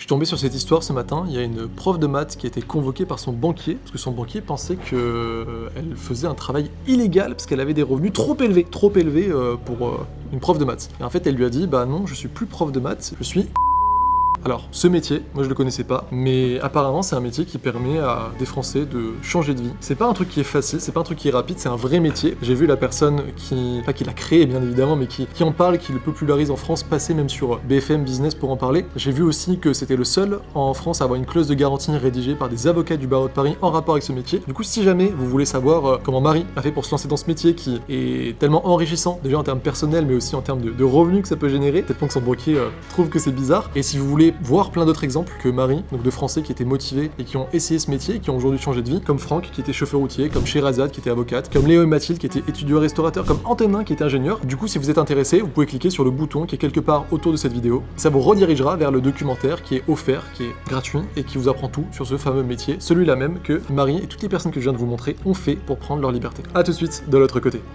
suis tombé sur cette histoire ce matin, il y a une prof de maths qui a été convoquée par son banquier, parce que son banquier pensait qu'elle faisait un travail illégal, parce qu'elle avait des revenus trop élevés pour une prof de maths. Et en fait, elle lui a dit, bah non, je suis plus prof de maths, je suis... Alors, ce métier, moi je le connaissais pas, mais apparemment c'est un métier qui permet à des Français de changer de vie. C'est pas un truc qui est facile, c'est pas un truc qui est rapide, c'est un vrai métier. J'ai vu la personne pas qui l'a créé bien évidemment, mais qui en parle, qui le popularise en France, passer même sur BFM Business pour en parler. J'ai vu aussi que c'était le seul en France à avoir une clause de garantie rédigée par des avocats du barreau de Paris en rapport avec ce métier. Du coup, si jamais vous voulez savoir comment Marie a fait pour se lancer dans ce métier qui est tellement enrichissant, déjà en termes personnels, mais aussi en termes de revenus que ça peut générer, peut-être pas que son banquier trouve que c'est bizarre, et si vous voulez voir plein d'autres exemples que Marie, donc de Français qui étaient motivés et qui ont essayé ce métier et qui ont aujourd'hui changé de vie, comme Franck qui était chauffeur routier, comme Sherazade qui était avocate, comme Léo et Mathilde qui étaient étudiants restaurateurs, comme Antonin qui était ingénieur. Du coup, si vous êtes intéressé, vous pouvez cliquer sur le bouton qui est quelque part autour de cette vidéo. Ça vous redirigera vers le documentaire qui est offert, qui est gratuit et qui vous apprend tout sur ce fameux métier, celui-là même que Marie et toutes les personnes que je viens de vous montrer ont fait pour prendre leur liberté. A tout de suite de l'autre côté.